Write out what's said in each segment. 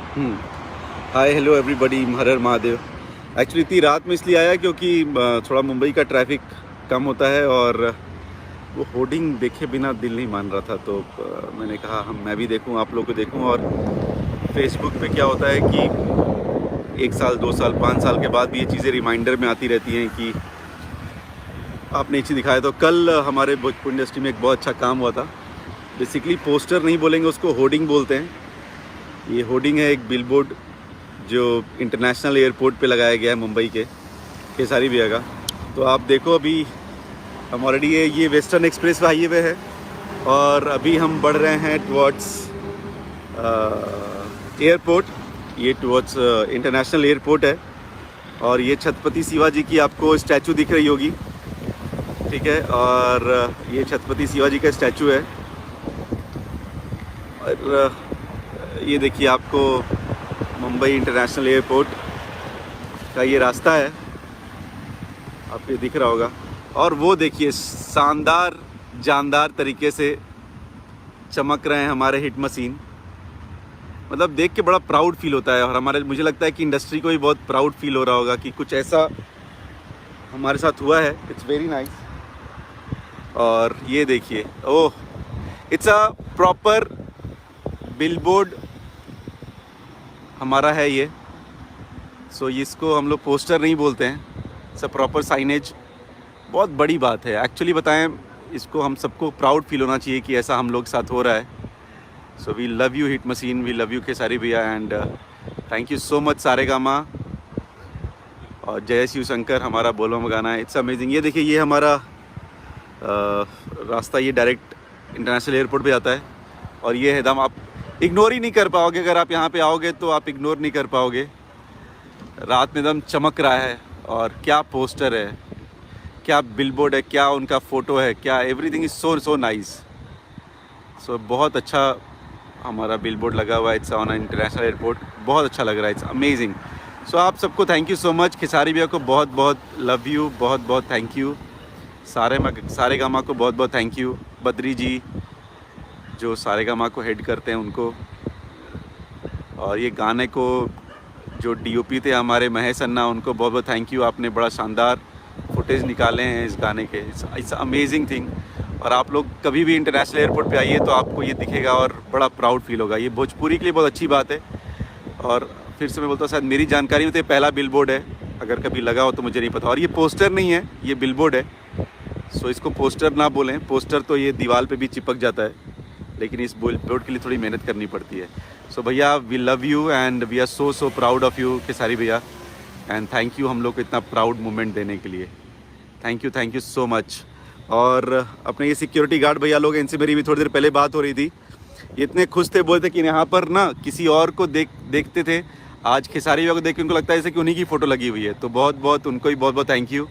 Hi hello everybody, हर हर Mahadev. Actually इतनी रात में इसलिए आया क्योंकि थोड़ा मुंबई का ट्रैफिक कम होता है और वो होर्डिंग देखे बिना दिल नहीं मान रहा था, तो मैंने कहा मैं भी देखूं, आप लोग को देखूं। और फेसबुक पे क्या होता है कि 1 साल 2 साल 5 साल के बाद भी ये चीज़ें रिमाइंडर में आती रहती हैं कि आपने एक चीज़ दिखाया। तो कल हमारे भोजपुर इंडस्ट्री में एक बहुत अच्छा काम हुआ था। बेसिकली पोस्टर नहीं बोलेंगे, उसको होर्डिंग बोलते हैं। ये होर्डिंग है एक बिलबोर्ड जो इंटरनेशनल एयरपोर्ट पे लगाया गया है मुंबई के केसारी बिया का। तो आप देखो, अभी हम ऑलरेडी ये वेस्टर्न एक्सप्रेस हाईवे है और अभी हम बढ़ रहे हैं टुवर्ड्स एयरपोर्ट। ये टुवर्ड्स इंटरनेशनल एयरपोर्ट है और ये छत्रपति शिवाजी की आपको स्टैचू दिख रही होगी, ठीक है। और ये छत्रपति शिवाजी का स्टैचू है और ये देखिए आपको मुंबई इंटरनेशनल एयरपोर्ट का ये रास्ता है, आपको दिख रहा होगा। और वो देखिए शानदार जानदार तरीके से चमक रहे हैं हमारे हिट मशीन। मतलब देख के बड़ा प्राउड फील होता है और मुझे लगता है कि इंडस्ट्री को भी बहुत प्राउड फील हो रहा होगा कि कुछ ऐसा हमारे साथ हुआ है। It's very nice. और ये देखिए, ओह, इट्स अ प्रॉपर बिलबोर्ड हमारा है ये। सो इसको हम लोग पोस्टर नहीं बोलते हैं, इट्स अ प्रॉपर साइनेज। बहुत बड़ी बात है एक्चुअली, बताएं, इसको हम सबको प्राउड फील होना चाहिए कि ऐसा हम लोग के साथ हो रहा है। So we love you hit machine, we love you Khesari भैया and thank you so much Saregama और जय शिव शंकर हमारा बोलबम गाना है। It's amazing. ये देखिए, ये हमारा रास्ता ये डायरेक्ट इंटरनेशनल एयरपोर्ट पे जाता है और ये है दम। आप इग्नोर ही नहीं कर पाओगे, अगर आप यहाँ पे आओगे तो आप इग्नोर नहीं कर पाओगे। रात में दम चमक रहा है और क्या पोस्टर है, क्या बिलबोर्ड है, क्या उनका फ़ोटो है, क्या एवरीथिंग इज़ सो नाइस। सो बहुत अच्छा हमारा बिलबोर्ड लगा हुआ है। इट्स ऑन इंटरनेशनल एयरपोर्ट, बहुत अच्छा लग रहा है। It's amazing. सो आप सबको thank you so much. Khesari भैया को बहुत बहुत लव यू, बहुत बहुत थैंक यू। सारेगामा को बहुत बहुत थैंक यू। बद्री जी जो सारेगामा को हेड करते हैं उनको, और ये गाने को जो डीओपी थे हमारे महेश अन्ना, उनको बहुत बहुत थैंक यू। आपने बड़ा शानदार फुटेज निकाले हैं इस गाने के। It's amazing thing. और आप लोग कभी भी इंटरनेशनल एयरपोर्ट पे आइए तो आपको ये दिखेगा और बड़ा प्राउड फील होगा। ये भोजपुरी के लिए बहुत अच्छी बात है। और फिर से मैं बोलता हूँ, शायद मेरी जानकारी में तो ये पहला बिलबोर्ड है, अगर कभी लगा हो तो मुझे नहीं पता। और ये पोस्टर नहीं है, ये बिलबोर्ड है। सो इसको पोस्टर ना बोलें, पोस्टर तो ये दीवार पे भी चिपक जाता है, लेकिन इस बिलबोर्ड के लिए थोड़ी मेहनत करनी पड़ती है। सो भैया, we love you and we are so proud of you Khesari भैया एंड थैंक यू हम लोग को इतना प्राउड मोमेंट देने के लिए। Thank you so much. और अपने ये सिक्योरिटी गार्ड भैया लोग, इनसे मेरी भी थोड़ी देर पहले बात हो रही थी। ये इतने खुश थे, बोलते कि यहाँ पर ना किसी और को देखते थे, आज खेसारी भैया को देख के उनको लगता है जैसे कि उन्हीं की फ़ोटो लगी हुई है। तो बहुत बहुत उनको भी बहुत बहुत थैंक यू।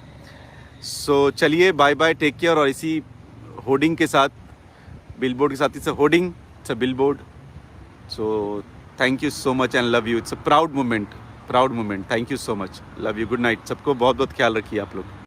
सो चलिए, बाय बाय, टेक केयर। और इसी होर्डिंग के साथ, बिलबोर्ड के साथ, it's a hoarding, it's a billboard. So thank you so much and love you. It's a proud moment. Thank you so much, love you, good night. सबको बहुत बहुत ख्याल रखिए आप लोग।